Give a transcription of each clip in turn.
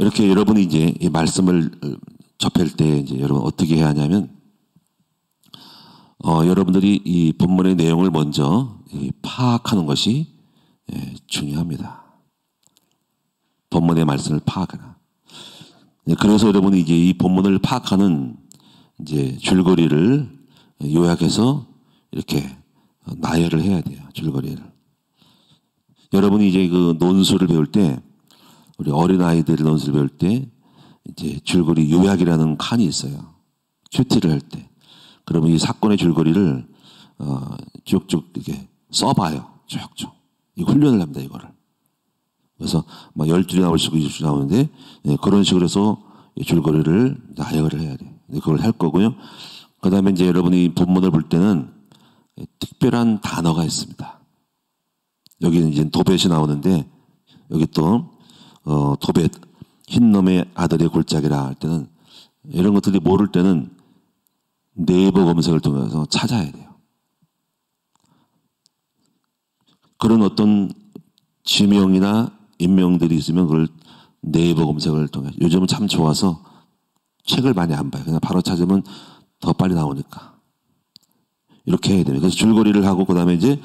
이렇게 여러분이 이제 이 말씀을 접할 때 이제 여러분 어떻게 해야 하냐면, 여러분들이 이 본문의 내용을 먼저 파악하는 것이 중요합니다. 본문의 말씀을 파악하라. 그래서 여러분이 이제 이 본문을 파악하는 이제 줄거리를 요약해서 이렇게 나열을 해야 돼요. 줄거리를. 여러분이 이제 그 논술을 배울 때, 우리 어린아이들이 논술을 배울 때 이제 줄거리 요약이라는 칸이 있어요. 큐티를 할 때. 그러면 이 사건의 줄거리를 쭉쭉 이렇게 써봐요. 쭉쭉. 이 훈련을 합니다. 이거를. 그래서 막 10줄이 나올 수 있고 20줄이 나오는데, 그런 식으로 해서 줄거리를 나열을 해야 돼요. 그걸 할 거고요. 그 다음에 이제 여러분이 본문을 볼 때는 특별한 단어가 있습니다. 여기는 이제 도벳이 나오는데, 여기 또 도벳, 흰놈의 아들의 골짜기라 할 때는, 이런 것들이 모를 때는 네이버 검색을 통해서 찾아야 돼요. 그런 어떤 지명이나 인명들이 있으면 그걸 네이버 검색을 통해, 요즘은 참 좋아서 책을 많이 안 봐요. 그냥 바로 찾으면 더 빨리 나오니까. 이렇게 해야 돼요. 그래서 줄거리를 하고, 그 다음에 이제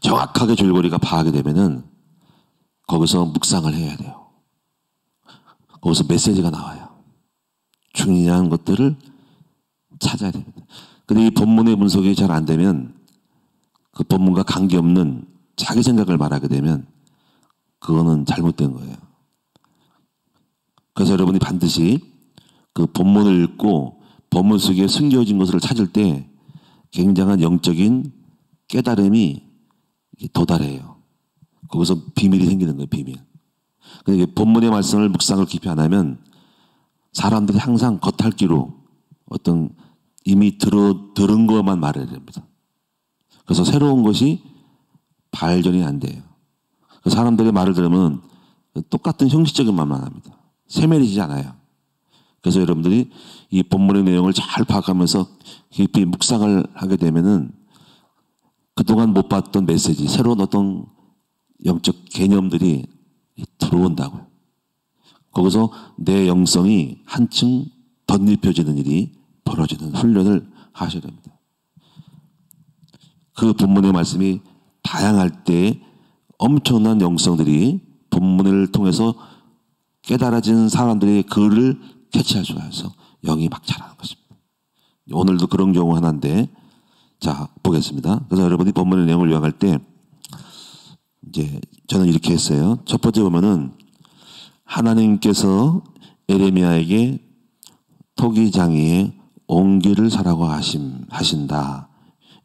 정확하게 줄거리가 파악이 되면은 거기서 묵상을 해야 돼요. 거기서 메시지가 나와요. 중요한 것들을 찾아야 됩니다. 근데 이 본문의 분석이 잘 안 되면, 그 본문과 관계없는 자기 생각을 말하게 되면 그거는 잘못된 거예요. 그래서 여러분이 반드시 그 본문을 읽고 본문 속에 숨겨진 것을 찾을 때 굉장한 영적인 깨달음이 도달해요. 거기서 비밀이 생기는 거예요. 비밀. 근데 본문의 말씀을 묵상을 깊이 안 하면 사람들이 항상 겉핥기로 어떤 이미 들은 것만 말해야 됩니다. 그래서 새로운 것이 발견이 안 돼요. 사람들의 말을 들으면 똑같은 형식적인 말만 합니다. 세밀해지지 않아요. 그래서 여러분들이 이 본문의 내용을 잘 파악하면서 깊이 묵상을 하게 되면은 그동안 못 봤던 메시지, 새로운 어떤 영적 개념들이 들어온다고요. 거기서 내 영성이 한층 덧입혀지는 일이 벌어지는 훈련을 하셔야 됩니다. 그 본문의 말씀이 다양할 때 엄청난 영성들이 본문을 통해서 깨달아진 사람들의 글을 캐치할 수가 있어서 영이 막 자라는 것입니다. 오늘도 그런 경우 하나인데, 자, 보겠습니다. 그래서 여러분이 본문의 내용을 요약할 때, 이제 저는 이렇게 했어요. 첫 번째 보면은 하나님께서 에레미야에게 토기장이의 옹기를 사라고 하신다.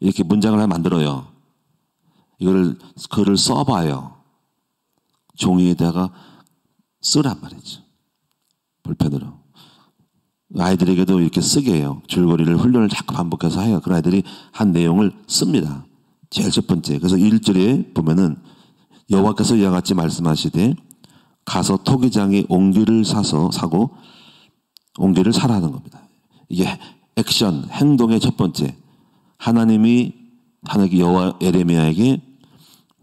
이렇게 문장을 하나 만들어요. 이거를 글을 써봐요. 종이에다가 쓰란 말이죠. 볼펜으로. 아이들에게도 이렇게 쓰게 해요. 줄거리를 훈련을 자꾸 반복해서 해요. 그런 아이들이 한 내용을 씁니다. 제일 첫 번째. 그래서 1절에 보면은 여호와께서 이와 같이 말씀하시되 가서 토기장이 옹기를 사고 옹기를 사라는 겁니다. 이게 액션, 행동의 첫 번째. 하나님이 여호와 에레미야에게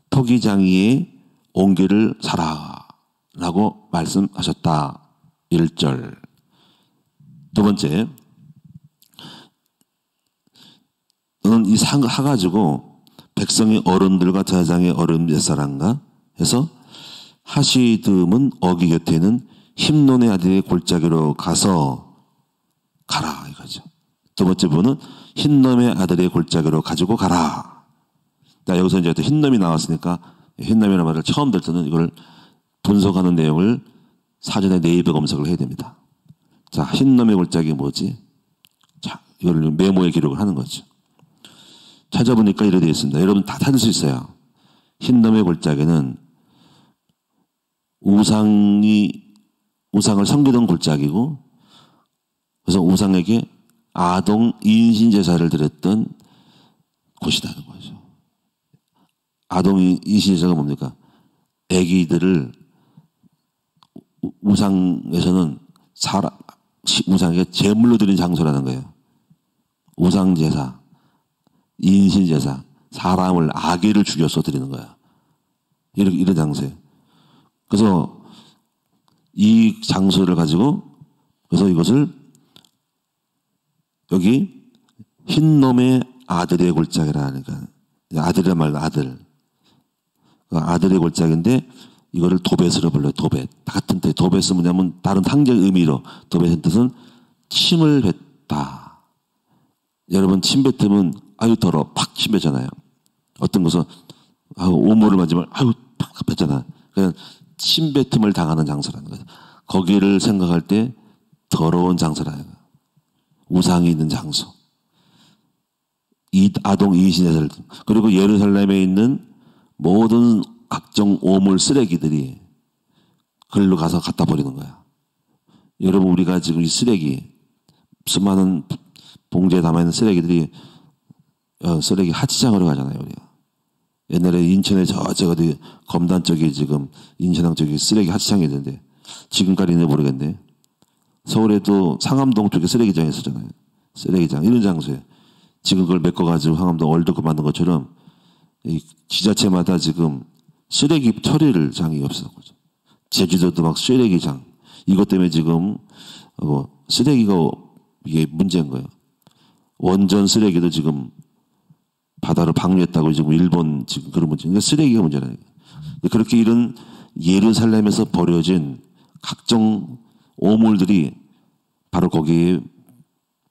토기장이의 옹기를 사라라고 말씀하셨다. 1절. 두 번째, 너는 이 사가지고 백성의 어른들과 제사장의 어른 옛사람과 해서 하시듬은 어기 곁에 있는 힘논의 아들의 골짜기로 가서 가라 이거죠. 두 번째 부분은 흰놈의 아들의 골짜기로 가지고 가라. 자, 여기서 이제 흰놈이 나왔으니까 흰놈이라는 말을 처음 들 때는 이걸 분석하는 내용을 사전에 네이버 검색을 해야 됩니다. 자, 흰놈의 골짜기 뭐지? 자, 이걸 메모에 기록을 하는 거죠. 찾아보니까 이렇게 되어 있습니다. 여러분 다 찾을 수 있어요. 흰놈의 골짜기는 우상을 섬기던 골짜기고, 그래서 우상에게 아동 인신 제사를 드렸던 곳이라는 거죠. 아동 인신 제사가 뭡니까? 아기들을 우상에서는 우상에게 제물로 드린 장소라는 거예요. 우상 제사, 인신 제사, 사람을 아기를 죽여서 드리는 거야. 이런 장소예요. 그래서 이 장소를 가지고 그래서 이것을 여기 흰놈의 아들의 골짜기라 하니까 아들이란 말은 아들. 아들의 골짜기인데 이거를 도벳으로 불러요. 도벳. 같은 뜻. 도벳은 뭐냐면 다른 상징 의미로 도벳의 뜻은 침을 뱉다. 여러분 침 뱉으면 아유 더러 팍 침 뱉잖아요. 어떤 것은 오물을 만지면 아유 팍 뱉잖아. 그냥 침 뱉음을 당하는 장소라는 거예요. 거기를 생각할 때 더러운 장소라는 거예요. 우상이 있는 장소. 아동 이신에서 그리고 예루살렘에 있는 모든 각종 오물 쓰레기들이 그걸로 가서 갖다 버리는 거야. 여러분 우리가 지금 이 쓰레기 수많은 봉지에 담아있는 쓰레기들이 쓰레기 하치장으로 가잖아요. 우리가. 옛날에 인천에 저 어디 검단 쪽에 지금 인천항 쪽에 쓰레기 하치장이 있는데 지금까지는 모르겠네. 서울에도 상암동 쪽에 쓰레기장이 있었잖아요. 쓰레기장 이런 장소에 지금 그걸 메꿔가지고 상암동 월드컵 만든 것처럼 이 지자체마다 지금 쓰레기 처리를 장이 없어서 제주도도 막 쓰레기장 이것 때문에 지금 쓰레기가 이게 문제인 거예요. 원전 쓰레기도 지금 바다로 방류했다고 지금 일본 지금 그런 문제. 그러니까 쓰레기가 문제라니까. 그렇게 이런 예루살렘에서 버려진 각종 오물들이 바로 거기에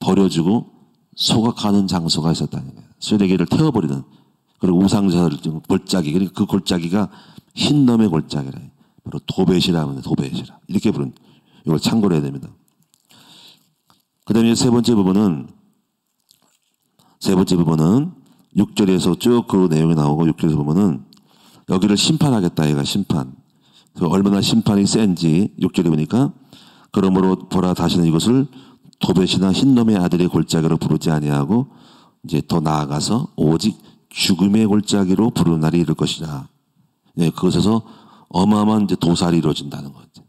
버려지고 소각하는 장소가 있었다는 거예요. 쓰레기를 태워버리는 그리고 우상자를 골짜기. 그러니까 그 골짜기가 흰놈의 골짜기라. 바로 도벳이라 하면 도벳이라. 이렇게 부른 이걸 참고를 해야 됩니다. 그 다음에 세 번째 부분은 6절에서 쭉 그 내용이 나오고 6절에서 보면은 여기를 심판하겠다. 얘가 심판. 얼마나 심판이 센지 6절에 보니까 그러므로 보라 다시는 이것을 도벳이나 흰놈의 아들의 골짜기로 부르지 아니하고 이제 더 나아가서 오직 죽음의 골짜기로 부르는 날이 이를 것이다. 네, 그것에서 어마어마한 이제 도살이 이루어진다는 거죠.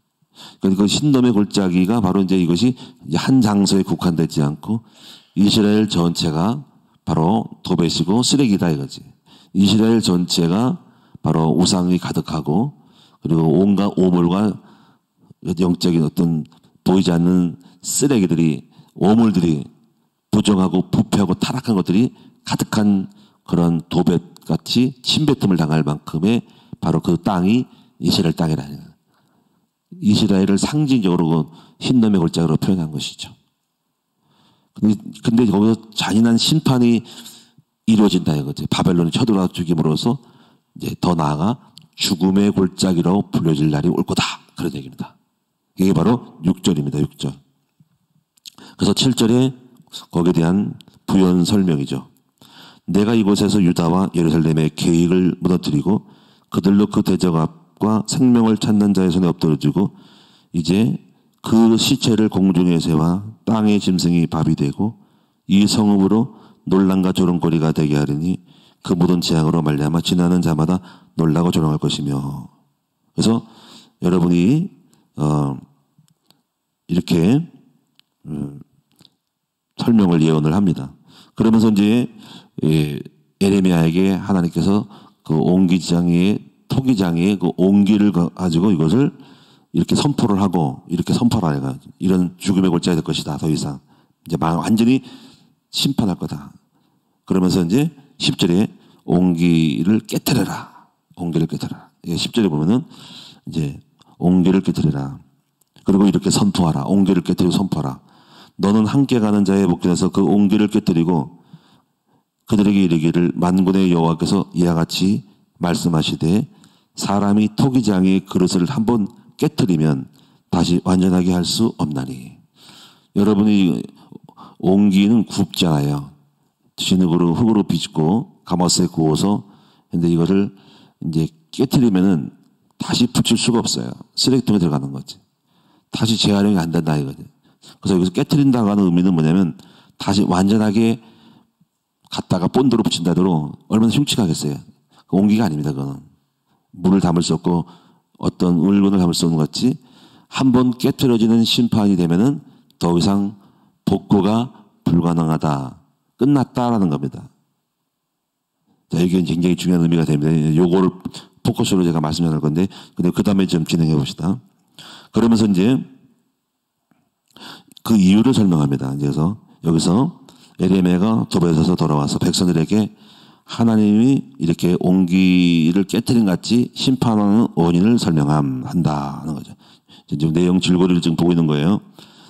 그러니까 그 흰놈의 골짜기가 바로 이제 이것이 이제 한 장소에 국한되지 않고 이스라엘 전체가 바로 도벳이고 쓰레기다 이거지. 이스라엘 전체가 바로 우상이 가득하고 그리고 온갖 오물과 영적인 어떤 보이지 않는 쓰레기들이 오물들이 부정하고 부패하고 타락한 것들이 가득한 그런 도벳같이 침뱉음을 당할 만큼의 바로 그 땅이 이스라엘 땅이라는 거예요. 이스라엘을 상징적으로 흰놈의 골짜기로 표현한 것이죠. 근데 거기서 잔인한 심판이 이루어진다 이거지. 바벨론이 쳐들어와 죽임으로써 이제 더 나아가 죽음의 골짜기로 불려질 날이 올 거다. 그런 얘기입니다. 이게 바로 6절입니다. 6절. 그래서 7절에 거기에 대한 부연 설명이죠. 내가 이곳에서 유다와 예루살렘의 계획을 무너뜨리고 그들로 그 대적압과 생명을 찾는 자의 손에 엎드려지고 이제 그 시체를 공중에 세워 땅의 짐승이 밥이 되고 이 성읍으로 논란과 조롱거리가 되게 하리니 그 모든 재앙으로 말미암아 지나는 자마다 놀라고 조롱할 것이며. 그래서 여러분이 이렇게 설명을 예언을 합니다. 그러면서 이제 예레미야에게 하나님께서 그 옹기장의 토기장의 그 옹기를 가지고 이것을 이렇게 선포를 하고 이렇게 선포를 해가 이런 죽음의 골짜기 될 것이다. 더 이상 이제 완전히 심판할 거다. 그러면서 이제 10절에 옹기를 깨뜨려라. 옹기를 깨뜨려라. 10절에 보면은 이제 옹기를 깨뜨려라. 그리고 이렇게 선포하라. 옹기를 깨뜨리고 선포하라. 너는 함께 가는 자의 목전에서 그 옹기를 깨뜨리고 그들에게 이르기를 만군의 여호와께서 이와 같이 말씀하시되 사람이 토기장의 그릇을 한번 깨뜨리면 다시 완전하게 할 수 없나니. 여러분이 옹기는 굽잖아요. 진흙으로 흙으로 빚고 가마솥에 구워서 근데 이거를 이제 깨뜨리면은 다시 붙일 수가 없어요. 쓰레기통에 들어가는 거지. 다시 재활용이 안 된다 이거지. 그래서 여기서 깨뜨린다고 하는 의미는 뭐냐면 다시 완전하게 갖다가 본드로 붙인다더러 얼마나 흉측하겠어요. 옹기가 아닙니다. 그거는 물을 담을 수 없고 어떤 물건을 담을 수 없는 것 같이 한번 깨트려지는 심판이 되면은 더 이상 복구가 불가능하다. 끝났다라는 겁니다. 자, 이게 굉장히 중요한 의미가 됩니다. 요거를 포커스로 제가 말씀드릴 건데, 근데 그 다음에 좀 진행해 봅시다. 그러면서 이제 그 이유를 설명합니다. 그래서 여기서 에레미야가 도배에서 돌아와서 백성들에게 하나님이 이렇게 옹기를 깨뜨린 같이 심판하는 원인을 설명한다 하는 거죠. 지금 내용 줄거리를 지금 보고 있는 거예요.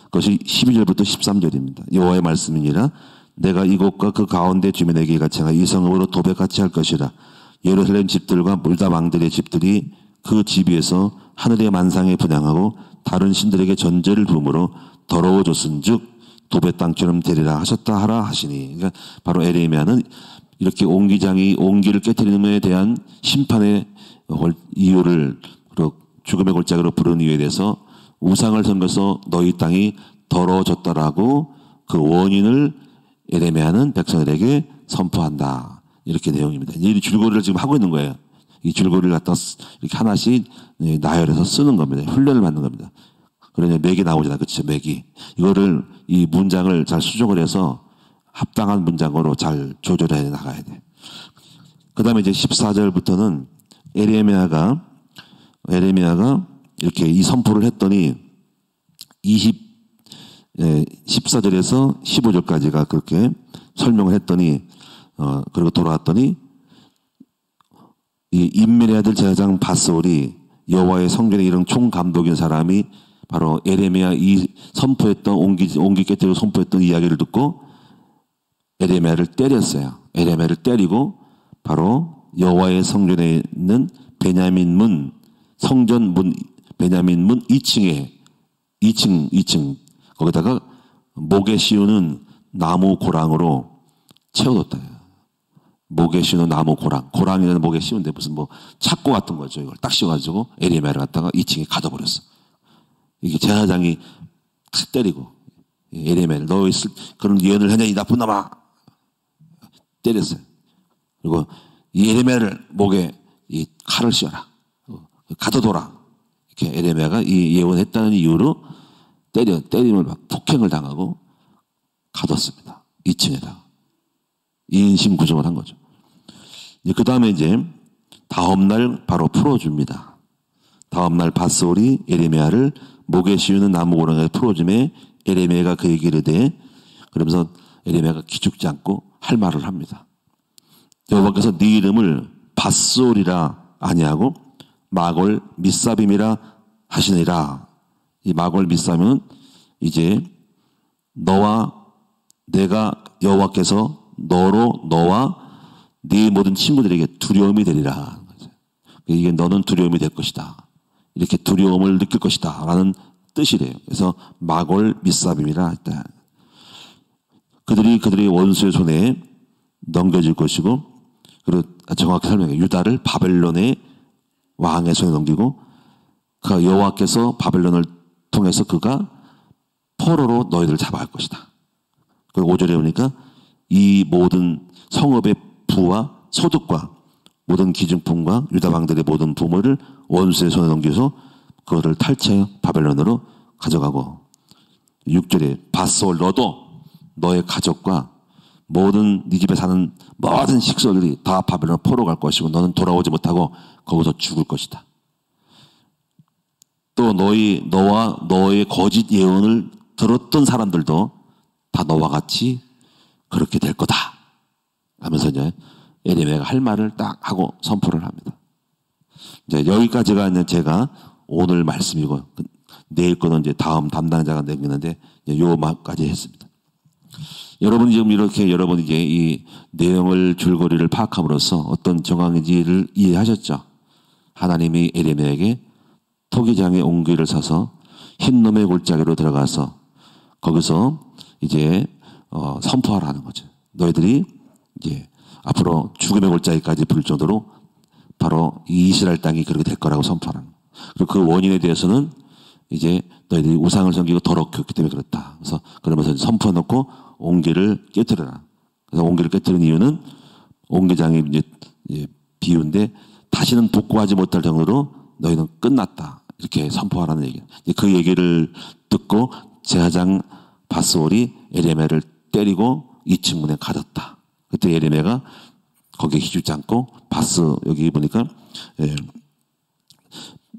그것이 12절부터 13절입니다. 여호와의 말씀이니라 내가 이곳과 그 가운데 주민에게 같이 이 성읍으로 도배같이 할 것이라. 예루살렘 집들과 물다 왕들의 집들이 그 집 위에서 하늘의 만상에 분향하고 다른 신들에게 전제를 부음으로 더러워졌은즉 도배 땅처럼 되리라 하셨다 하라 하시니. 그러니까 바로 에레미야는 이렇게 옹기장이 옹기를 깨뜨림에 대한 심판의 이유를 죽음의 골짜기로 부르는 이유에 대해서 우상을 섬겨서 너희 땅이 더러워졌다라고 그 원인을 에레미야는 백성들에게 선포한다. 이렇게 내용입니다. 이 줄거리를 지금 하고 있는 거예요. 이 줄거리를 갖다 이렇게 하나씩 나열해서 쓰는 겁니다. 훈련을 받는 겁니다. 그러냐 맥이 나오잖아, 그렇죠? 맥이 이거를 이 문장을 잘 수정을 해서 합당한 문장으로 잘 조절해 나가야 돼. 그 다음에 이제 14절부터는 에레미야가 이렇게 이 선포를 했더니 14절에서 15절까지가 그렇게 설명을 했더니 그리고 돌아왔더니 이 임멜의 아들 제사장 밧솔이 여호와의 성전에 이른 총감독인 사람이 바로 에레미야 이 선포했던 옹기 깨뜨리고 선포했던 이야기를 듣고 에레미야를 때렸어요. 에레미야를 때리고 바로 여호와의 성전에 있는 베냐민 문 성전 문 베냐민 문 2층에 2층 거기다가 목에 씌우는 나무 고랑으로 채워뒀다. 목에 씌우는 나무 고랑이라는 목에 씌우는데 무슨 뭐 착고 같은 거죠. 이걸 딱 씌워가지고 에레미야를 갖다가 2층에 가둬버렸어. 이게 제사장이 탁 때리고 에레미야를 너 그런 예언을 하냐 이 나쁜 놈아 때렸어요. 그리고 이 에레미야를 목에 이 칼을 씌워라. 가둬둬라. 이렇게 에레미야가 이 예언했다는 이유로 때림을 막 폭행을 당하고 가뒀습니다. 2층에다가. 인신 구정을 한 거죠. 그 다음에 이제 다음날 바로 풀어줍니다. 다음날 밧솔이 에레미야를 목에 씌우는 나무 고랑에 풀어줌에 에레미야가 그 얘기를 대 그러면서 에레미야가 기죽지 않고 할 말을 합니다. 여호와께서 네 이름을 밧솔이라 아니하고 마골 미사빔이라 하시니라. 이 마골 미사빔은 이제 너와 내가 여호와께서 너와 네 모든 친구들에게 두려움이 되리라. 이게 너는 두려움이 될 것이다. 이렇게 두려움을 느낄 것이다. 라는 뜻이래요. 그래서 마골 미사빔이라 했다. 그들이 원수의 손에 넘겨질 것이고, 그리고 정확히 설명해요. 유다를 바벨론의 왕의 손에 넘기고, 그 여호와께서 바벨론을 통해서 그가 포로로 너희들을 잡아갈 것이다. 그리고 5절에 보니까 이 모든 성읍의 부와 소득과 모든 기증품과 유다 왕들의 모든 부모를 원수의 손에 넘겨서 그거를 탈취하여 바벨론으로 가져가고 6절에 밧솔 너도 너의 가족과 모든 네 집에 사는 모든 식소들이 다 바벨론 포로 갈 것이고 너는 돌아오지 못하고 거기서 죽을 것이다. 또 너와 너의 거짓 예언을 들었던 사람들도 다 너와 같이 그렇게 될 거다 하면서 이제 에레미야가 할 말을 딱 하고 선포를 합니다. 이제 여기까지가 이제 제가 오늘 말씀이고 내일 거는 이제 다음 담당자가 남기는데 요 말까지 했습니다. 여러분 지금 이렇게 여러분 이제 이 내용을 줄거리를 파악함으로써 어떤 정황인지를 이해하셨죠? 하나님이 에레미야에게 토기장의 옹기를 사서 흰놈의 골짜기로 들어가서 거기서 이제 선포하라는 거죠. 너희들이 이제 앞으로 죽음의 골짜기까지 부를 정도로 바로 이 이스라엘 땅이 그렇게 될 거라고 선포하는. 그리고 그 원인에 대해서는 이제 너희들이 우상을 섬기고 더럽게 했기 때문에 그렇다. 그래서 그러면서 선포해놓고 옹기를 깨뜨려라. 그래서 옹기를 깨뜨린 이유는 옹기장이 이제 비유인데 다시는 복구하지 못할 정도로 너희는 끝났다. 이렇게 선포하라는 얘기예요. 그 얘기를 듣고 제사장 밧솔이 에레미야를 때리고 2층 문에 가뒀다. 그때 에레미야가 거기에 기죽지 않고 여기 보니까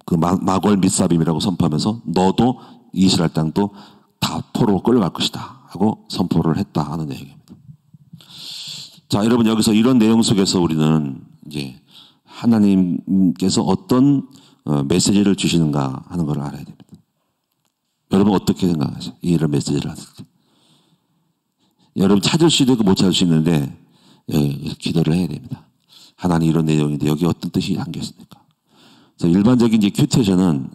그 마골 밋사빔이라고 선포하면서 너도 이스라엘 땅도 다 포로로 끌려갈 것이다 하고 선포를 했다 하는 얘기입니다. 자, 여러분 여기서 이런 내용 속에서 우리는 이제 하나님께서 어떤 메시지를 주시는가 하는 걸 알아야 됩니다. 여러분 어떻게 생각하세요? 이런 메시지를 하실 때. 여러분 찾을 수도 있고 못 찾을 수 있는데 기도를 해야 됩니다. 하나님 이런 내용인데 여기 어떤 뜻이 담겨 있습니까? 그래서 일반적인 이제 큐테이션은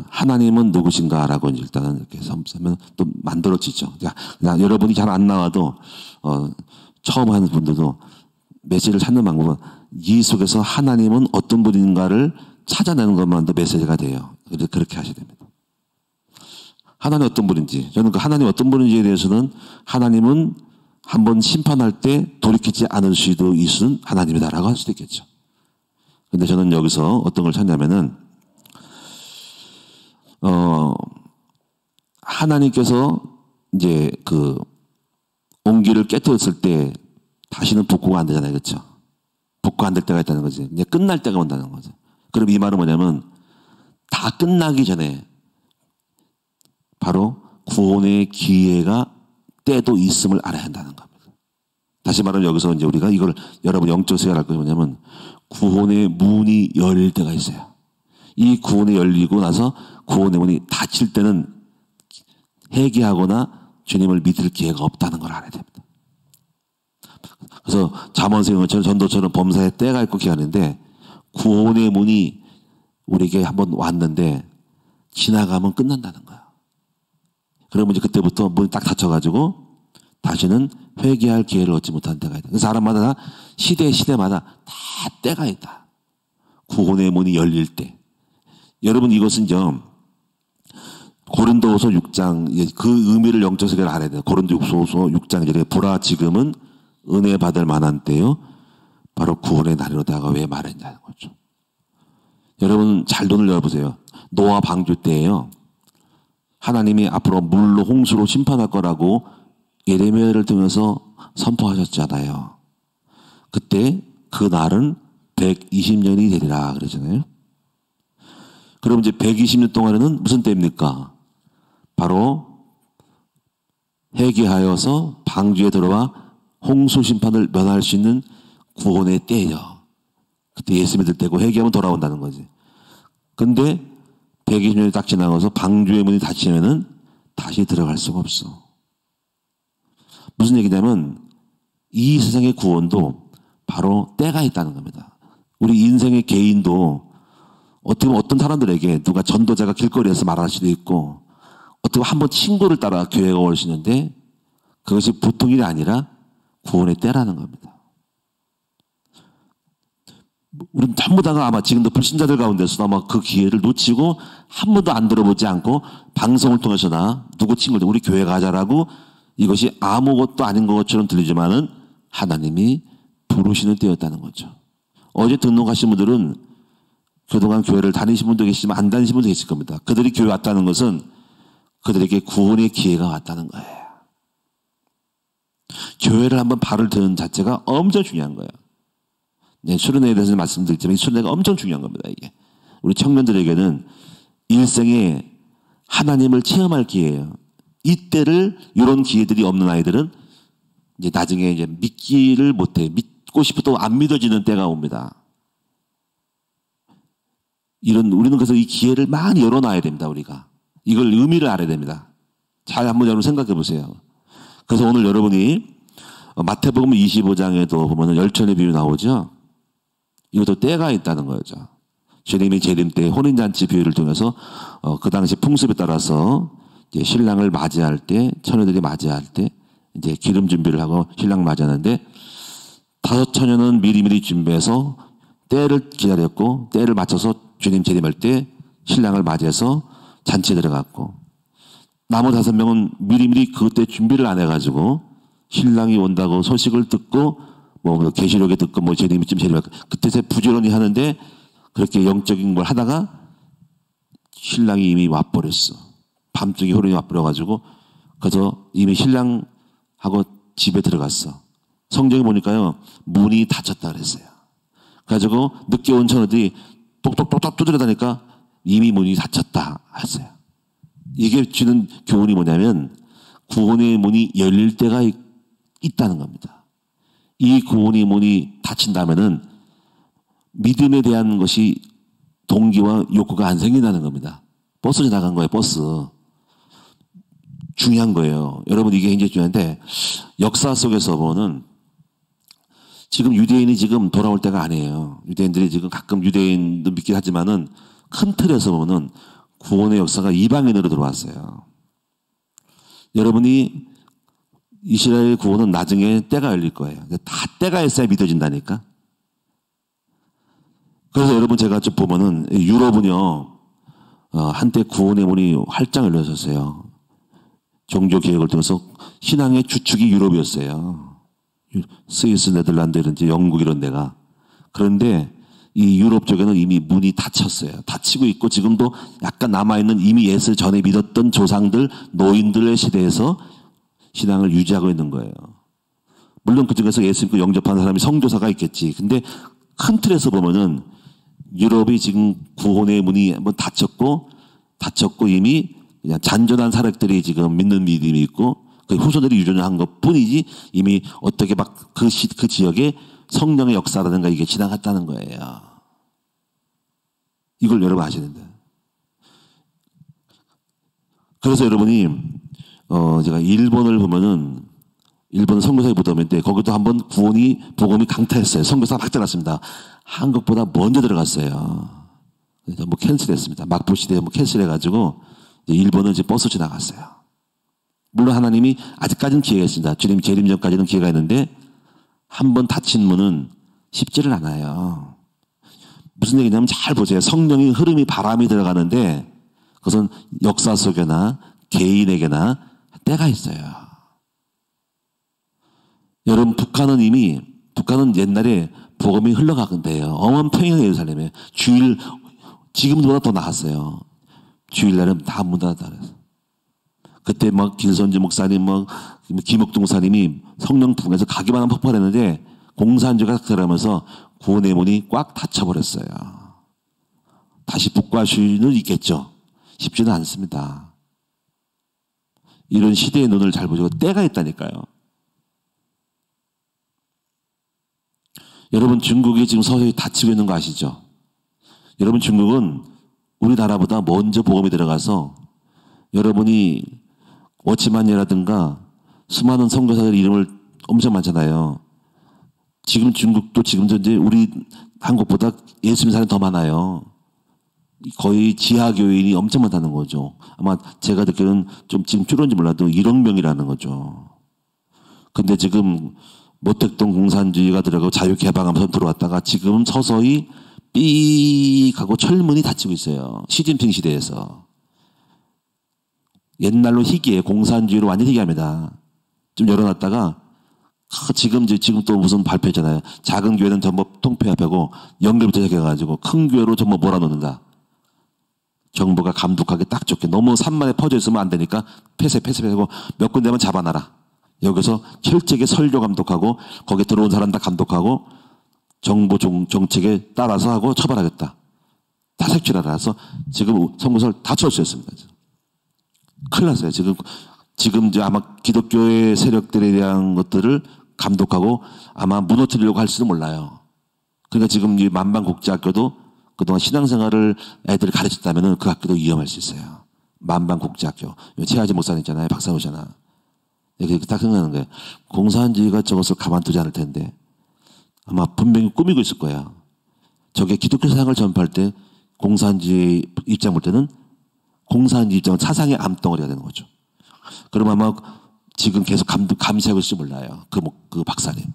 하나님은 누구신가라고 일단은 이렇게 하면 또 만들어지죠. 그냥 여러분이 잘 안 나와도 처음 하는 분들도 메시지를 찾는 방법은 이 속에서 하나님은 어떤 분인가를 찾아내는 것만도 메시지가 돼요. 그렇게 하셔야 됩니다. 하나님 어떤 분인지, 저는 그 하나님 어떤 분인지에 대해서는 하나님은 한번 심판할 때 돌이키지 않을 수도 있는 하나님이다라고 할 수도 있겠죠. 근데 저는 여기서 어떤 걸 찾냐면은, 하나님께서 이제 그 옹기를 깨뜨렸을 때 다시는 복구가 안 되잖아요. 그렇죠? 복구 안 될 때가 있다는 거지. 이제 끝날 때가 온다는 거죠. 그럼 이 말은 뭐냐면 다 끝나기 전에 바로 구원의 기회가 때도 있음을 알아야 한다는 겁니다. 다시 말하면 여기서 이제 우리가 이걸 여러분 영적 세계를 할 거 뭐냐면 구원의 문이 열릴 때가 있어요. 이 구원이 열리고 나서 구원의 문이 닫힐 때는 회개하거나 주님을 믿을 기회가 없다는 걸 알아야 됩니다. 그래서 잠언서처럼 전도처럼 범사에 때가 있고 기한인데 구원의 문이 우리에게 한번 왔는데 지나가면 끝난다는 거야. 그러면 이제 그때부터 문이 딱 닫혀가지고 다시는 회개할 기회를 얻지 못하는 때가 있다. 그래서 사람마다 시대마다 다 때가 있다. 구원의 문이 열릴 때. 여러분 이것은 좀 고린도후서 6장 그 의미를 영적 세계를 알아야 돼요. 고린도후서 6장 이제 보라 지금은 은혜 받을 만한 때요. 바로 구원의 날이로다가 왜 말했냐는 거죠. 여러분 잘 눈을 열어보세요. 노아 방주 때예요. 하나님이 앞으로 물로 홍수로 심판할 거라고 예레미야를 통해서 선포하셨잖아요. 그때 그 날은 120년이 되리라 그러잖아요. 그럼 이제 120년 동안에는 무슨 때입니까? 바로 회개하여서 방주에 들어와 홍수 심판을 면할 수 있는 구원의 때예요. 그때 예수 믿을 때고 회개하면 돌아온다는 거지. 근데 120년이 딱 지나가서 방주의 문이 닫히면은 다시 들어갈 수가 없어. 무슨 얘기냐면 이 세상의 구원도 바로 때가 있다는 겁니다. 우리 인생의 개인도 어떻게 보면 어떤 사람들에게 누가 전도자가 길거리에서 말할 수도 있고 어떻게 보면 한번 친구를 따라 교회에 올 수 있는데 그것이 보통 일이 아니라 구원의 때라는 겁니다. 우리는 전부 다가 아마 지금도 불신자들 가운데서도 아마 그 기회를 놓치고 한 번도 안 들어보지 않고 방송을 통해서나 누구 친구들 우리 교회 가자라고 이것이 아무것도 아닌 것처럼 들리지만은 하나님이 부르시는 때였다는 거죠. 어제 등록하신 분들은 그동안 교회를 다니신 분도 계시지만 안 다니신 분도 계실 겁니다. 그들이 교회 왔다는 것은 그들에게 구원의 기회가 왔다는 거예요. 교회를 한번 발을 드는 자체가 엄청 중요한 거예요. 네, 수련회에 대해서 말씀드렸지만 이 수련회가 엄청 중요한 겁니다. 이게 우리 청년들에게는 일생에 하나님을 체험할 기회예요. 이때를 이런 기회들이 없는 아이들은 이제 나중에 이제 믿기를 못해. 믿고 싶어도 안 믿어지는 때가 옵니다. 우리는 그래서 이 기회를 많이 열어놔야 됩니다. 우리가 이걸 의미를 알아야 됩니다. 잘 한번 여러분 생각해 보세요. 그래서 오늘 여러분이 마태복음 25장에도 보면은 열천의 비유 나오죠. 이것도 때가 있다는 거죠. 주님이 재림 때 혼인잔치 비유를 통해서 그 당시 풍습에 따라서 이제 신랑을 맞이할 때 처녀들이 맞이할 때 이제 기름 준비를 하고 신랑 맞이하는데 5 처녀는 미리미리 준비해서 때를 기다렸고 때를 맞춰서 주님 재림할 때 신랑을 맞이해서 잔치에 들어갔고 나머지 5명은 미리미리 그때 준비를 안 해가지고 신랑이 온다고 소식을 듣고 뭐 계시록에 듣고 뭐 재림이쯤 재림할 그때서 부지런히 하는데 그렇게 영적인 걸 하다가 신랑이 이미 와버렸어. 밤중에 호련이 와버려가지고 그래서 이미 신랑하고 집에 들어갔어. 성경에 보니까요 문이 닫혔다 그랬어요. 그래가지고 늦게 온 처녀들이 똑똑똑똑 두드려다니까 이미 문이 닫혔다 했어요. 이게 주는 교훈이 뭐냐면 구원의 문이 열릴 때가 있다는 겁니다. 이 구원의 문이 닫힌다면은 믿음에 대한 것이 동기와 욕구가 안 생긴다는 겁니다. 버스 지나간 거예요, 버스. 중요한 거예요. 여러분 이게 굉장히 중요한데 역사 속에서 보면 지금 유대인이 지금 돌아올 때가 아니에요. 유대인들이 지금 가끔 유대인도 믿긴 하지만은 큰 틀에서 보면은 구원의 역사가 이방인으로 들어왔어요. 여러분이 이스라엘 구원은 나중에 때가 열릴 거예요. 다 때가 있어야 믿어진다니까. 그래서 여러분 제가 좀 보면은 유럽은요, 한때 구원의 문이 활짝 열렸었어요. 종교 개혁을 통해서 신앙의 주축이 유럽이었어요. 스위스, 네덜란드 이런 영국 이런 데가. 그런데 이 유럽 쪽에는 이미 문이 닫혔어요. 닫히고 있고 지금도 약간 남아있는 이미 예수 전에 믿었던 조상들, 노인들의 시대에서 신앙을 유지하고 있는 거예요. 물론 그 중에서 예수 믿고 영접한 사람이 성교사가 있겠지. 근데 큰 틀에서 보면은 유럽이 지금 구원의 문이 한번 닫혔고 이미 그냥 잔존한 사람들이 지금 믿는 믿음이 있고 그 후손들이 유전한 것 뿐이지 이미 어떻게 막 그 지역에 성령의 역사라든가 이게 지나갔다는 거예요. 이걸 여러분 아셔야 된다. 그래서 여러분이 제가 일본을 보면은 일본 선교사의 무덤인데 거기도 한번 복음이 강타했어요. 선교사 막 들어갔습니다. 한국보다 먼저 들어갔어요. 그래서 뭐 캔슬했습니다. 막부 시대에 뭐 캔슬해가지고 일본은 이제 버스 지나갔어요. 물론 하나님이 아직까지는 기회가 있습니다. 주님 재림 전까지는 기회가 있는데 한번 닫힌 문은 쉽지를 않아요. 무슨 얘기냐면 잘 보세요. 성령의 흐름이 바람이 들어가는데 그것은 역사 속에나 개인에게나 때가 있어요. 여러분 북한은 옛날에 복음이 흘러가건데요. 어마어마해요. 예루살렘에 주일 지금보다 더 나았어요. 주일날은 다 문 닫았다 그래서. 그때 막 길선지 목사님 김옥동 목사님이 성령 부흥해서 가기만 하면 폭발했는데 공산주의가 들어가면서 구원의 문이 꽉 닫혀버렸어요. 다시 북과 수는 있겠죠. 쉽지는 않습니다. 이런 시대의 눈을 잘 보시고 때가 있다니까요. 여러분 중국이 지금 서서히 닫히고 있는 거 아시죠? 여러분 중국은 우리나라보다 먼저 복음이 들어가서 여러분이 워치만이라든가 수많은 선교사들 이름을 엄청 많잖아요. 지금 중국도 지금도 이제 우리 한국보다 예수 믿는 사람이 더 많아요. 거의 지하교인이 엄청 많다는 거죠. 아마 제가 듣기로는 좀 지금 줄었는지 몰라도 1억 명이라는 거죠. 근데 지금 모택동 공산주의가 들어가고 자유개방하면서 들어왔다가 지금 서서히 삐 하고 철문이 닫히고 있어요. 시진핑 시대에서. 옛날로 희귀해. 공산주의로 완전 희귀합니다. 좀 열어놨다가 지금 또 무슨 발표했잖아요. 작은 교회는 전부 통폐합하고 연결부터 시작해가지고 큰 교회로 전부 몰아넣는다. 정부가 감독하기 딱 좋게. 너무 산만에 퍼져 있으면 안 되니까 폐쇄하고 몇 군데만 잡아놔라. 여기서 철저하게 설교 감독하고 거기에 들어온 사람 다 감독하고 정부 정책에 따라서 하고 처벌하겠다. 다 색출하라서 지금 선거설 다 철수했습니다. 큰일 났어요. 지금 이제 아마 기독교의 세력들에 대한 것들을 감독하고 아마 무너뜨리려고 할지도 몰라요. 그러니까 지금 이 만방국제학교도 그동안 신앙생활을 애들이 가르쳤다면 그 학교도 위험할 수 있어요. 만방국제학교. 최하지 목사님 있잖아요. 박사오잖아. 이렇게 딱 생각하는 거예요. 공산주의가 저것을 가만두지 않을 텐데 아마 분명히 꾸미고 있을 거야. 저게 기독교 사상을 전파할 때 공산주의 입장 볼 때는 공산주의 입장은 사상의 암덩어리가 되는 거죠. 그럼 아마 지금 계속 감시하고 있을지 몰라요. 그 박사님.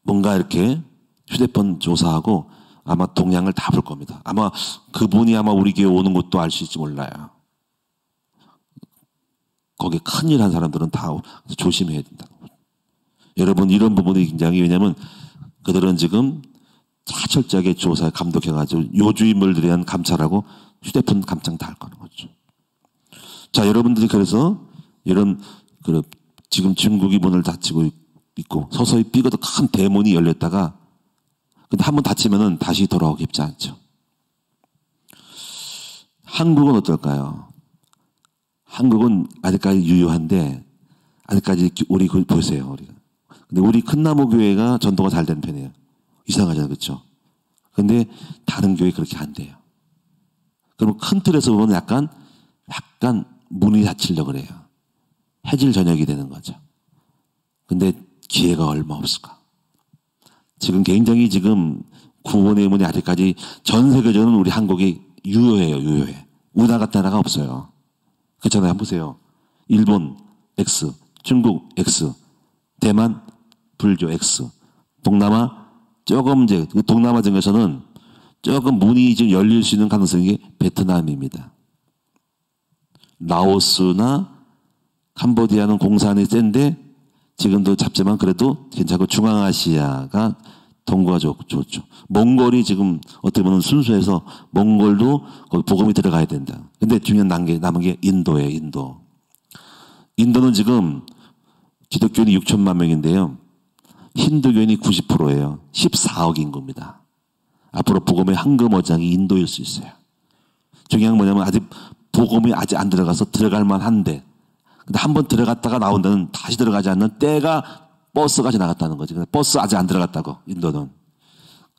뭔가 이렇게 휴대폰 조사하고 아마 동향을 다 볼 겁니다. 아마 그분이 아마 우리 교회 오는 것도 알 수 있을지 몰라요. 거기에 큰일 한 사람들은 다 조심해야 된다. 여러분 이런 부분이 굉장히 왜냐하면 그들은 지금 철저하게 조사에 감독해가지고 요주인물들에 대한 감찰하고 휴대폰 감청 다 할 거는 거죠. 자, 여러분들이 그래서 이런 지금 중국이 문을 닫히고 있고 서서히 삐거도 큰 대문이 열렸다가 근데 한번 닫히면은 다시 돌아오기 쉽지 않죠. 한국은 어떨까요? 한국은 아직까지 유효한데, 아직까지 우리 그 보세요, 우리가. 근데 우리 큰나무 교회가 전도가 잘 되는 편이에요. 이상하잖아요, 그렇죠? 근데 다른 교회 그렇게 안 돼요. 그럼 큰 틀에서 보면 약간 문이 닫히려고 그래요. 해질 저녁이 되는 거죠. 근데 기회가 얼마 없을까? 굉장히 구원의 문이 아직까지 전 세계적으로는 우리 한국이 유효해요, 유효해. 우리나라 같은 나라가 없어요. 그렇잖아요. 한번 보세요. 일본, X. 중국, X. 대만, 불교, X. 동남아, 동남아 중에서는 조금 문이 지금 열릴 수 있는 가능성이 베트남입니다. 라오스나 캄보디아는 공산이 센데 지금도 잡지만 그래도 괜찮고 중앙아시아가 동거가 좋죠. 몽골이 지금 어떻게 보면 순수해서 몽골도 거기 복음이 들어가야 된다. 근데 중요한 남은 게 인도예요, 인도. 인도는 지금 기독교인이 6천만 명인데요. 힌두교인이 90%예요. 14억 인구입니다. 앞으로 복음의 황금어장이 인도일 수 있어요. 중요한 건 뭐냐면 아직 복음이 아직 안 들어가서 들어갈 만한데 근데 한번 들어갔다가 나온 데는 다시 들어가지 않는 때가 버스가 지나갔다는 거지. 버스 아직 안 들어갔다고, 인도는.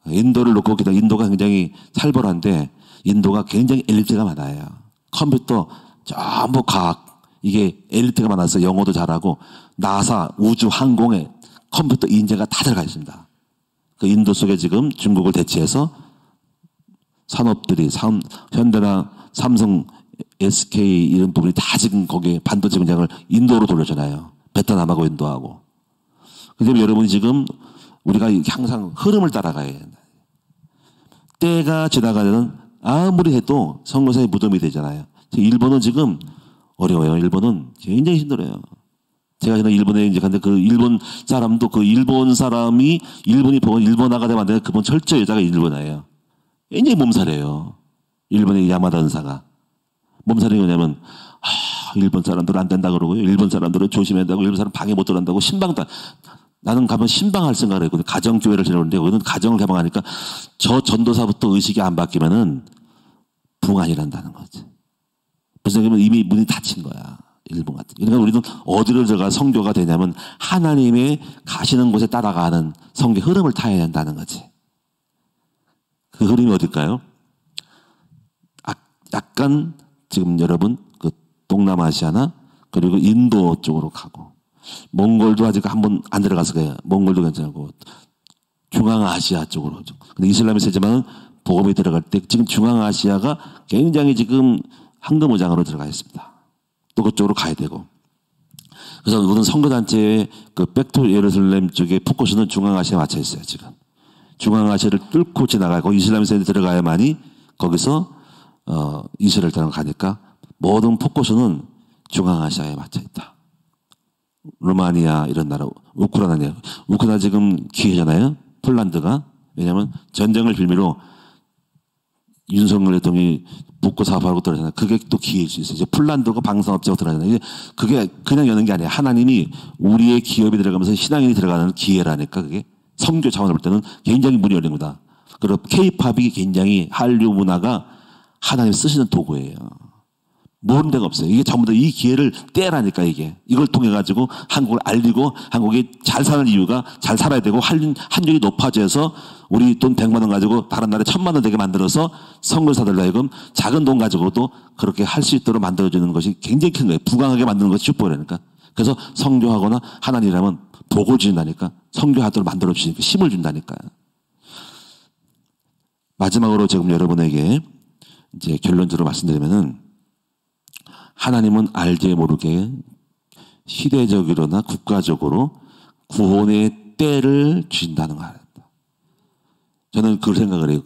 인도를 놓고 기다 인도가 굉장히 살벌한데 인도가 굉장히 엘리트가 많아요. 컴퓨터, 전부 과학. 이게 엘리트가 많아서 영어도 잘하고 나사, 우주, 항공에 컴퓨터 인재가 다 들어가 있습니다. 그 인도 속에 지금 중국을 대체해서 산업들이 현대나 삼성, SK 이런 부분이 다 지금 거기에 반도체 공장을 인도로 돌려주잖아요. 베트남하고 인도하고. 근데 여러분이 지금 우리가 항상 흐름을 따라가야 해요. 때가 지나가면 아무리 해도 선거사의 무덤이 되잖아요. 일본은 지금 어려워요. 일본은 굉장히 힘들어요. 제가 전에 일본에 이제 갔는데 그 일본 사람도 그 일본 사람이 일본이 보면 일본화가 되면 안 되는 그분 철저 여자가 일본화예요. 굉장히 몸살이에요. 일본의 야마다 은사가. 몸살이 뭐냐면 일본 사람들은 안 된다 그러고요. 일본 사람들은 조심해야 된다고 일본 사람 방에 못 들어간다고 신방도 나는 가면 신방할 생각을 했거든요. 가정교회를 지내는데 여기는 가정을 개방하니까 저 전도사부터 의식이 안 바뀌면은 부흥 아니란다는 거지. 무슨 얘기면 이미 문이 닫힌 거야. 일본 같은. 그러니까 우리는 어디를 들어가 선교가 되냐면 하나님의 가시는 곳에 따라가는 선교 흐름을 타야 된다는 거지. 그 흐름이 어딜까요? 약간 지금 여러분 그 동남아시아나 그리고 인도 쪽으로 가고 몽골도 아직 한번 안 들어가서 그래요. 몽골도 괜찮고 중앙아시아 쪽으로. 근데 이슬람이 세지만은 복음이 들어갈 때 지금 중앙아시아가 굉장히 지금 황금어장으로 들어가 있습니다. 또 그쪽으로 가야 되고. 그래서 우리는 선교단체의 그 백투 예루살렘 쪽에 포커스는 중앙아시아에 맞춰 있어요, 지금. 중앙아시아를 뚫고 지나가고 이슬람이 세에 들어가야만이 거기서 이스라엘 땅을 가니까 모든 포커스는 중앙아시아에 맞춰 있다. 루마니아 이런 나라, 우크라이나 지금 기회잖아요. 폴란드가. 왜냐하면 전쟁을 빌미로 윤석열 대통령이 북구 사업하고 들어가잖아요. 그게 또 기회일 수 있어요. 이제 폴란드가 방산업체가 들어가잖아요. 그게 그냥 여는 게 아니에요. 하나님이 우리의 기업이 들어가면서 신앙인이 들어가는 기회라니까 그게 선교 차원을 볼 때는 굉장히 문이 열린 거다. 그리고 K-팝이 굉장히 한류 문화가 하나님 쓰시는 도구예요. 모르는 데가 없어요. 이게 전부 다 이 기회를 떼라니까 이게. 이걸 통해 가지고 한국을 알리고 한국이 잘 사는 이유가 잘 살아야 되고 환율이 높아져서 우리 돈 100만 원 가지고 다른 나라에 1000만 원 되게 만들어서 선교사들 하여금 작은 돈 가지고도 그렇게 할 수 있도록 만들어주는 것이 굉장히 큰 거예요. 부강하게 만드는 것이 축복이라니까. 그래서 선교하거나 하나님이라면 복을 주신다니까. 선교하도록 만들어주시니까 힘을 준다니까요. 마지막으로 지금 여러분에게 이제 결론적으로 말씀드리면은 하나님은 알게 모르게 시대적으로나 국가적으로 구원의 때를 주신다는 거 아닙니다. 저는 그걸 생각을 해요.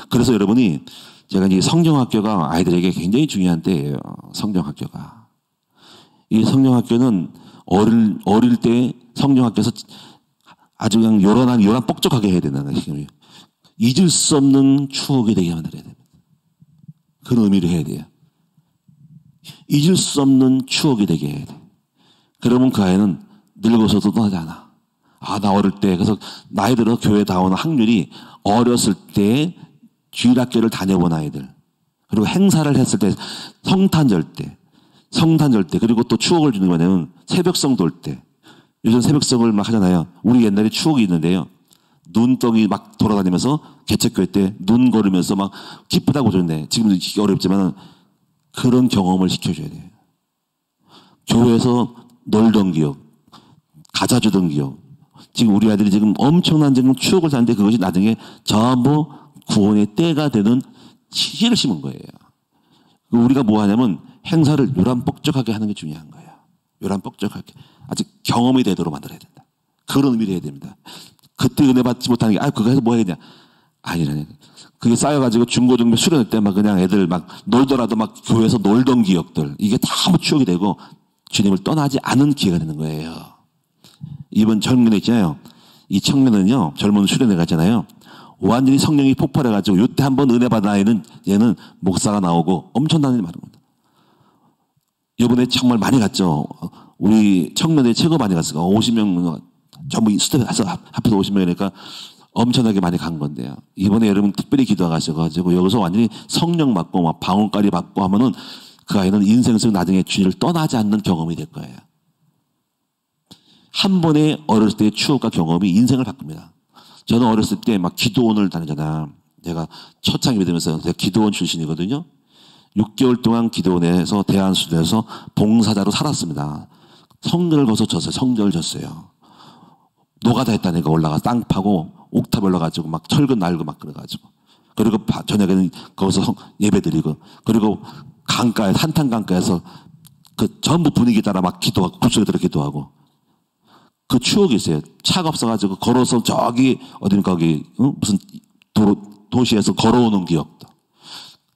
그래서 여러분이 제가 이제 성경학교가 아이들에게 굉장히 중요한 때예요. 성경학교가. 이 성경학교는 어릴 때 성경학교에서 아주 그냥 요란한 뻑적하게 해야 된다는 거예요. 잊을 수 없는 추억이 되게 만들어야 됩니다. 그런 의미로 해야 돼요. 잊을 수 없는 추억이 되게 해야 돼. 그러면 그 아이는 늙어서도 떠나지 않아. 나 어릴 때. 그래서 나이 들어 교회 나오는 확률이 어렸을 때 주일학교를 다녀본 아이들. 그리고 행사를 했을 때 성탄절 때 그리고 또 추억을 주는 게 뭐냐면 새벽성 돌 때. 요즘 새벽성을 막 하잖아요. 우리 옛날에 추억이 있는데요. 눈덩이 막 돌아다니면서 개척교회 때 눈 걸으면서 막 기쁘다고 그러는데 지금은 어렵지만 그런 경험을 시켜줘야 돼요. 교회에서 놀던 기억, 가자 주던 기억. 지금 우리 아이들이 지금 엄청난 지금 추억을 사는데 그것이 나중에 전부 구원의 때가 되는 씨를 심은 거예요. 우리가 뭐 하냐면 행사를 요란뻑적하게 하는 게 중요한 거예요. 요란뻑적하게. 아직 경험이 되도록 만들어야 된다. 그런 의미를 해야 됩니다. 그때 은혜 받지 못하는 게, 그거 해서 뭐 해야 되냐. 아니라니. 그게 쌓여가지고 중고등부 수련회 때 막 그냥 애들 막 놀더라도 막 교회에서 놀던 기억들. 이게 다 뭐 추억이 되고 주님을 떠나지 않은 기회가 되는 거예요. 이번 청년회 있잖아요. 이 청년은요, 젊은 수련회 가잖아요. 완전히 성령이 폭발해가지고 요때 한번 은혜 받은 아이는 얘는 목사가 나오고 엄청난 일이 많은 겁니다. 이번에 정말 많이 갔죠. 우리 청년회 최고 많이 갔어요. 50명 전부 스텝에서 합해서 50명이니까 엄청나게 많이 간 건데요. 이번에 여러분 특별히 기도하셔가지고 여기서 완전히 성령 받고 막 방언까지 받고 하면은 그 아이는 인생 속 나중에 주님을 떠나지 않는 경험이 될 거예요. 한 번의 어렸을 때의 추억과 경험이 인생을 바꿉니다. 저는 어렸을 때 막 기도원을 다니잖아. 제가 초창기 믿으면서 제가 기도원 출신이거든요. 6개월 동안 기도원에서 대한수련에서 봉사자로 살았습니다. 성전을 거서 졌어요. 성전을 졌어요. 노가다 했다니까 올라가서 땅 파고 옥탑 올라가지고 막 철근 날고 막 그래가지고 그리고 저녁에는 거기서 예배 드리고 그리고 강가에 한탄 강가에서 그 전부 분위기 따라 막 기도하고 굴속에 들어 기도하고 그 추억이 있어요. 차가 없어가지고 걸어서 저기 어딘가 거기 무슨 도시에서 걸어오는 기억도.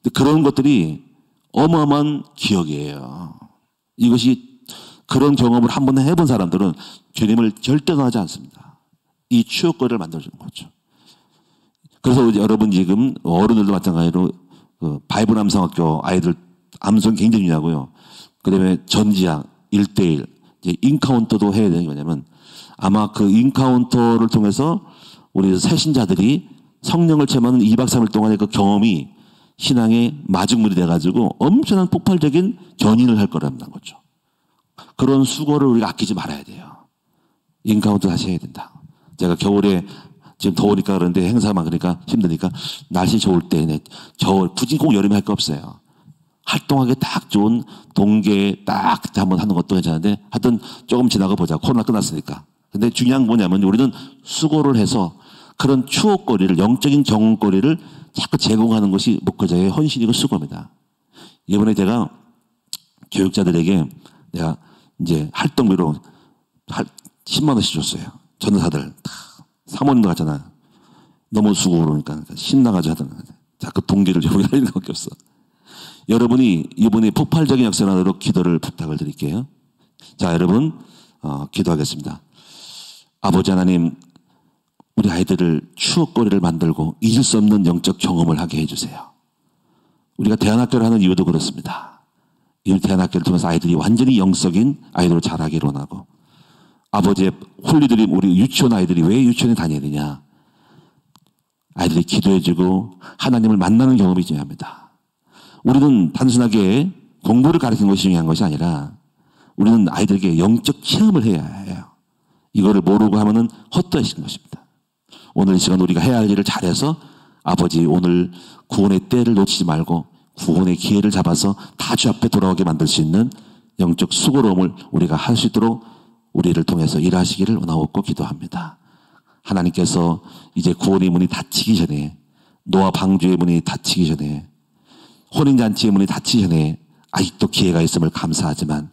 근데 그런 것들이 어마어마한 기억이에요. 이것이 그런 경험을 한번 해본 사람들은 주님을 절대 떠나지 않습니다. 이 추억거리를 만들어주는 거죠. 그래서 여러분 지금 어른들도 마찬가지로 그 바이블 암성학교 아이들 암성 굉장히 중요하고요. 그 다음에 전지학 1대1 이제 인카운터도 해야 되는 게 뭐냐면 아마 그 인카운터를 통해서 우리 새신자들이 성령을 체험하는 2박 3일 동안의 그 경험이 신앙의 마중물이 돼가지고 엄청난 폭발적인 견인을 할 거라는 거죠. 그런 수고를 우리가 아끼지 말아야 돼요. 인카운터 다시 해야 된다. 제가 겨울에 지금 더우니까 그런데 행사가 많으니까 힘드니까 날씨 좋을 때 겨울 굳이 꼭 여름에 할 거 없어요. 활동하기 딱 좋은 동계 딱 그때 한번 하는 것도 괜찮은데 하여튼 조금 지나가 보자. 코로나 끝났으니까. 근데 중요한 건 뭐냐면 우리는 수고를 해서 그런 추억거리를 영적인 경험거리를 자꾸 제공하는 것이 목회자의 헌신이고 수고입니다. 이번에 제가 교육자들에게 내가 이제 활동비로 10만 원씩 줬어요. 전도사들 사모님도 갔잖아. 너무 수고 그러니까 신나가지고 하던 자꾸 동기를 저기 하는 것밖에 없어. 여러분이 이번에 폭발적인 역사하도록 기도를 부탁을 드릴게요. 자, 여러분 기도하겠습니다. 아버지 하나님, 우리 아이들을 추억거리를 만들고 잊을 수 없는 영적 경험을 하게 해주세요. 우리가 대안학교를 하는 이유도 그렇습니다. 이 대안학교를 통해서 아이들이 완전히 영적인 아이들로 자라기를 원하고 아버지의 홀리들이 우리 유치원 아이들이 왜 유치원에 다녀야 되냐. 아이들이 기도해주고 하나님을 만나는 경험이 중요합니다. 우리는 단순하게 공부를 가르치는 것이 중요한 것이 아니라 우리는 아이들에게 영적 체험을 해야 해요. 이거를 모르고 하면은 헛되어지는 것입니다. 오늘 이 시간 우리가 해야 할 일을 잘해서 아버지 오늘 구원의 때를 놓치지 말고 구원의 기회를 잡아서 다 주 앞에 돌아오게 만들 수 있는 영적 수고로움을 우리가 할 수 있도록 우리를 통해서 일하시기를 원하옵고 기도합니다. 하나님께서 이제 구원의 문이 닫히기 전에 노아 방주의 문이 닫히기 전에 혼인잔치의 문이 닫히기 전에 아직도 기회가 있음을 감사하지만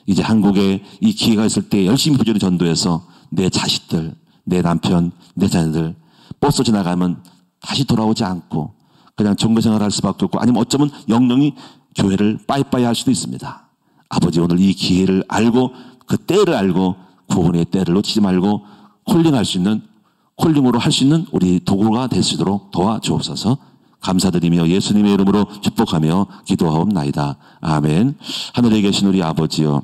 이제 한국에 이 기회가 있을 때 열심히 부지런히 전도해서 내 자식들, 내 남편, 내 자녀들 버스 지나가면 다시 돌아오지 않고 그냥 종교생활을 할 수밖에 없고 아니면 어쩌면 영영이 교회를 빠이빠이 할 수도 있습니다. 아버지 오늘 이 기회를 알고 그 때를 알고 구원의 때를 놓치지 말고 콜링할 수 있는 콜링으로 할 수 있는 우리 도구가 될 수 있도록 도와주옵소서. 감사드리며 예수님의 이름으로 축복하며 기도하옵나이다. 아멘. 하늘에 계신 우리 아버지여